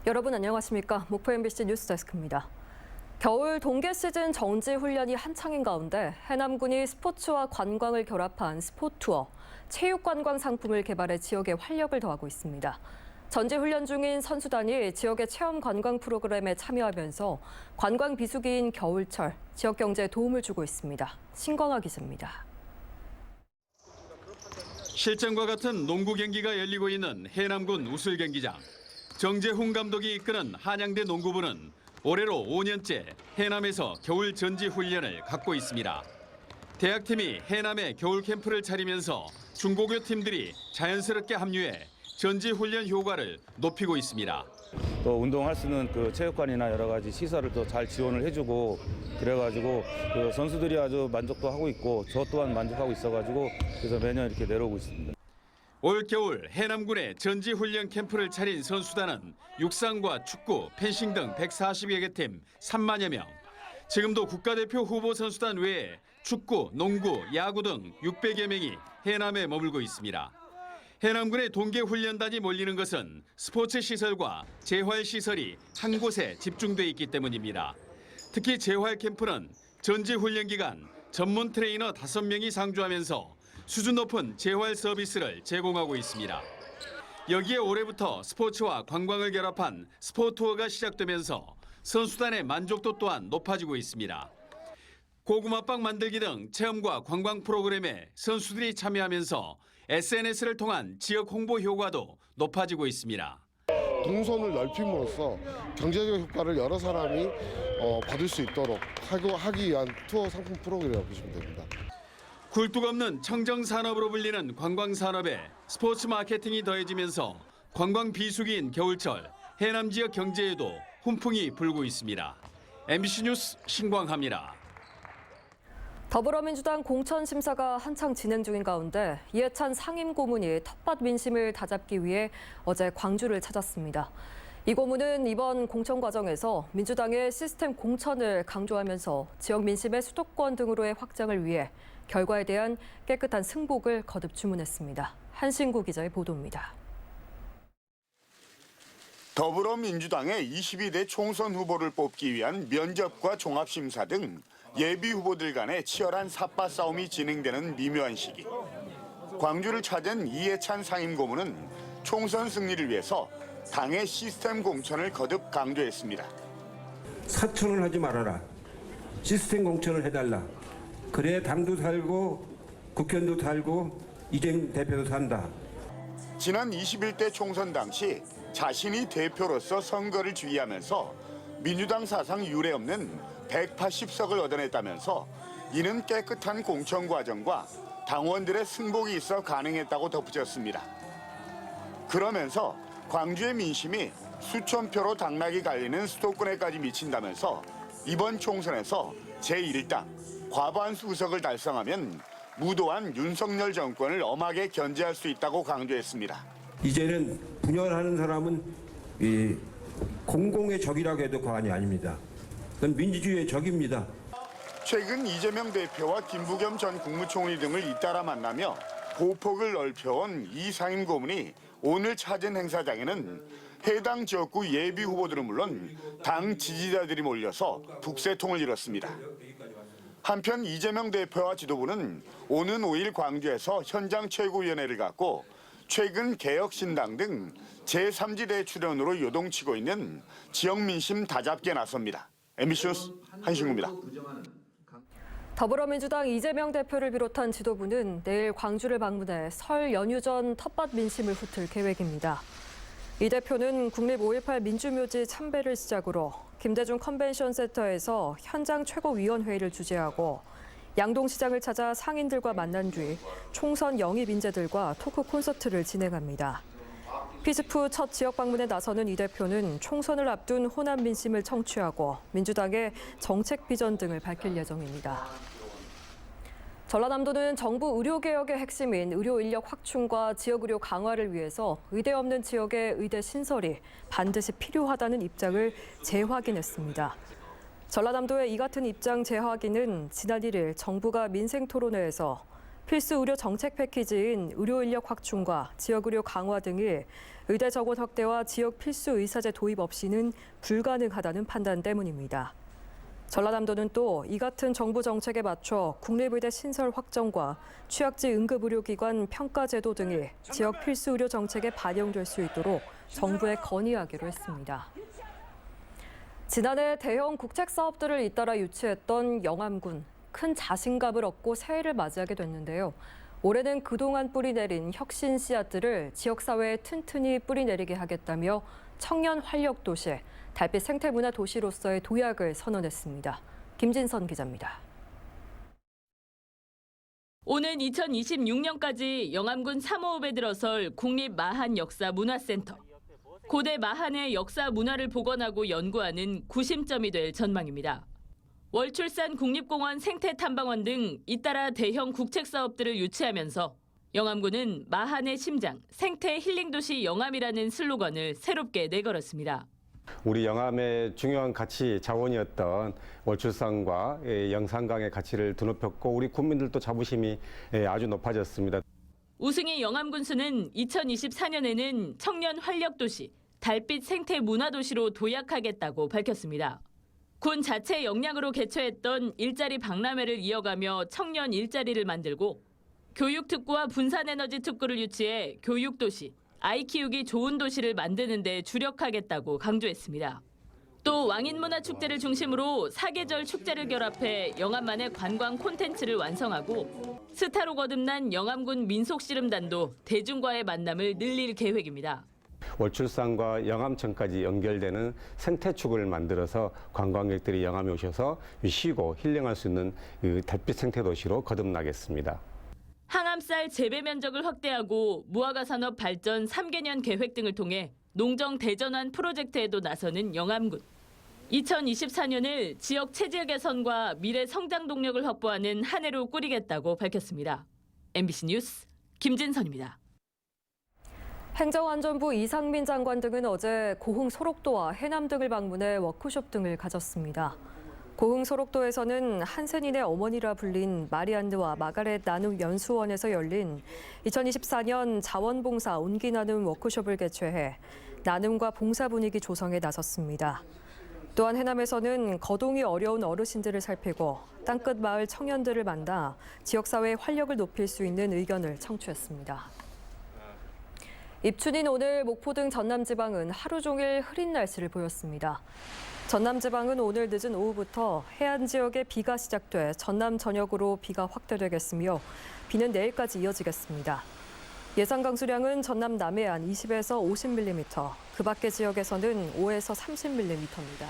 여러분 안녕하십니까? 목포 MBC 뉴스데스크입니다. 겨울 동계 시즌 정지 훈련이 한창인 가운데 해남군이 스포츠와 관광을 결합한 스포투어, 체육관광 상품을 개발해 지역에 활력을 더하고 있습니다. 전지 훈련 중인 선수단이 지역의 체험 관광 프로그램에 참여하면서 관광 비수기인 겨울철, 지역 경제에 도움을 주고 있습니다. 신광아 기자입니다. 실전과 같은 농구 경기가 열리고 있는 해남군 우슬 경기장. 정재훈 감독이 이끄는 한양대 농구부는 올해로 5년째 해남에서 겨울 전지 훈련을 갖고 있습니다. 대학팀이 해남에 겨울 캠프를 차리면서 중고교 팀들이 자연스럽게 합류해 전지 훈련 효과를 높이고 있습니다. 또 운동할 수 있는 그 체육관이나 여러 가지 시설을 또 잘 지원을 해주고 그래가지고 그 선수들이 아주 만족도 하고 있고 저 또한 만족하고 있어가지고 그래서 매년 이렇게 내려오고 있습니다. 올 겨울 해남군에 전지 훈련 캠프를 차린 선수단은 육상과 축구, 펜싱 등 140여 개 팀 3만여 명. 지금도 국가대표 후보 선수단 외에 축구, 농구, 야구 등 600여 명이 해남에 머물고 있습니다. 해남군의 동계 훈련단이 몰리는 것은 스포츠 시설과 재활 시설이 한 곳에 집중돼 있기 때문입니다. 특히 재활 캠프는 전지 훈련 기간 전문 트레이너 5명이 상주하면서 수준 높은 재활 서비스를 제공하고 있습니다. 여기에 올해부터 스포츠와 관광을 결합한 스포투어가 시작되면서 선수단의 만족도 또한 높아지고 있습니다. 고구마빵 만들기 등 체험과 관광 프로그램에 선수들이 참여하면서 SNS를 통한 지역 홍보 효과도 높아지고 있습니다. 동선을 넓힘으로써 경제적 효과를 여러 사람이 받을 수 있도록 하기 위한 투어 상품 프로그램이라고 보시면 됩니다. 굴뚝 없는 청정산업으로 불리는 관광산업에 스포츠 마케팅이 더해지면서 관광 비수기인 겨울철 해남 지역 경제에도 훈풍이 불고 있습니다. MBC 뉴스 신광하입니다. 더불어민주당 공천 심사가 한창 진행 중인 가운데 이해찬 상임고문이 텃밭 민심을 다잡기 위해 어제 광주를 찾았습니다. 이 고문은 이번 공천 과정에서 민주당의 시스템 공천을 강조하면서 지역 민심의 수도권 등으로의 확장을 위해 결과에 대한 깨끗한 승복을 거듭 주문했습니다. 한신구 기자의 보도입니다. 더불어민주당의 22대 총선 후보를 뽑기 위한 면접과 종합심사 등 예비 후보들 간의 치열한 삿바 싸움이 진행되는 미묘한 시기. 광주를 찾은 이해찬 상임고문은 총선 승리를 위해서 당의 시스템 공천을 거듭 강조했습니다. 사천을 하지 말아라. 시스템 공천을 해달라. 그래 당도 살고 국회의원도 살고 이재명 대표도 산다. 지난 21대 총선 당시 자신이 대표로서 선거를 지휘하면서 민주당 사상 유례 없는 180석을 얻어냈다면서 이는 깨끗한 공천 과정과 당원들의 승복이 있어 가능했다고 덧붙였습니다. 그러면서 광주의 민심이 수천 표로 당락이 갈리는 수도권에까지 미친다면서 이번 총선에서 제1당 과반수 의석을 달성하면 무도한 윤석열 정권을 엄하게 견제할 수 있다고 강조했습니다. 이제는 분열하는 사람은 공공의 적이라고 해도 과언이 아닙니다. 그건 민주주의의 적입니다. 최근 이재명 대표와 김부겸 전 국무총리 등을 잇따라 만나며 보폭을 넓혀온 이 상임고문이 오늘 찾은 행사장에는 해당 지역구 예비 후보들은 물론 당 지지자들이 몰려서 북새통을 이뤘습니다. 한편 이재명 대표와 지도부는 오는 5일 광주에서 현장 최고위원회를 갖고 최근 개혁신당 등 제3지대 출연으로 요동치고 있는 지역 민심 다잡기에 나섭니다. MBC 뉴스 한신구입니다. 더불어민주당 이재명 대표를 비롯한 지도부는 내일 광주를 방문해 설 연휴 전 텃밭 민심을 훑을 계획입니다. 이 대표는 국립 5.18 민주묘지 참배를 시작으로 김대중 컨벤션 센터에서 현장 최고위원회의를 주재하고 양동시장을 찾아 상인들과 만난 뒤 총선 영입 인재들과 토크 콘서트를 진행합니다. 피습 후 첫 지역 방문에 나서는 이 대표는 총선을 앞둔 호남 민심을 청취하고 민주당의 정책 비전 등을 밝힐 예정입니다. 전라남도는 정부 의료개혁의 핵심인 의료 인력 확충과 지역 의료 강화를 위해서 의대 없는 지역의 의대 신설이 반드시 필요하다는 입장을 재확인했습니다. 전라남도의 이 같은 입장 재확인은 지난 1일 정부가 민생토론회에서 필수 의료 정책 패키지인 의료 인력 확충과 지역 의료 강화 등이 의대 정원 확대와 지역 필수 의사제 도입 없이는 불가능하다는 판단 때문입니다. 전라남도는 또 이 같은 정부 정책에 맞춰 국립의대 신설 확정과 취약지 응급의료기관 평가제도 등이 지역 필수 의료 정책에 반영될 수 있도록 정부에 건의하기로 했습니다. 지난해 대형 국책 사업들을 잇따라 유치했던 영암군, 큰 자신감을 얻고 새해를 맞이하게 됐는데요. 올해는 그동안 뿌리내린 혁신 씨앗들을 지역사회에 튼튼히 뿌리내리게 하겠다며 청년 활력 도시, 달빛 생태문화 도시로서의 도약을 선언했습니다. 김진선 기자입니다. 오는 2026년까지 영암군 3호읍에 들어설 국립마한역사문화센터. 고대 마한의 역사 문화를 복원하고 연구하는 구심점이 될 전망입니다. 월출산 국립공원 생태탐방원 등 잇따라 대형 국책 사업들을 유치하면서 영암군은 마한의 심장, 생태 힐링도시 영암이라는 슬로건을 새롭게 내걸었습니다. 우리 영암의 중요한 가치 자원이었던 월출산과 영산강의 가치를 드높였고 우리 국민들도 자부심이 아주 높아졌습니다. 우승희 영암군수는 2024년에는 청년 활력도시, 달빛 생태문화도시로 도약하겠다고 밝혔습니다. 군 자체 역량으로 개최했던 일자리 박람회를 이어가며 청년 일자리를 만들고 교육특구와 분산에너지 특구를 유치해 교육도시, 아이 키우기 좋은 도시를 만드는 데 주력하겠다고 강조했습니다. 또 왕인문화축제를 중심으로 사계절 축제를 결합해 영암만의 관광 콘텐츠를 완성하고 스타로 거듭난 영암군 민속씨름단도 대중과의 만남을 늘릴 계획입니다. 월출산과 영암천까지 연결되는 생태축을 만들어서 관광객들이 영암에 오셔서 쉬고 힐링할 수 있는 달빛 생태도시로 거듭나겠습니다. 항암쌀 재배 면적을 확대하고 무화과 산업 발전 3개년 계획 등을 통해 농정 대전환 프로젝트에도 나서는 영암군. 2024년을 지역 체질 개선과 미래 성장 동력을 확보하는 한 해로 꾸리겠다고 밝혔습니다. MBC 뉴스 김진선입니다. 행정안전부 이상민 장관 등은 어제 고흥 소록도와 해남 등을 방문해 워크숍 등을 가졌습니다. 고흥 소록도에서는 한센인의 어머니라 불린 마리안느와 마가렛 나눔 연수원에서 열린 2024년 자원봉사 온기 나눔 워크숍을 개최해 나눔과 봉사 분위기 조성에 나섰습니다. 또한 해남에서는 거동이 어려운 어르신들을 살피고 땅끝 마을 청년들을 만나 지역사회의 활력을 높일 수 있는 의견을 청취했습니다. 입춘인 오늘 목포 등 전남지방은 하루 종일 흐린 날씨를 보였습니다. 전남지방은 오늘 늦은 오후부터 해안 지역에 비가 시작돼 전남 전역으로 비가 확대되겠으며 비는 내일까지 이어지겠습니다. 예상 강수량은 전남 남해안 20에서 50mm, 그 밖의 지역에서는 5에서 30mm입니다.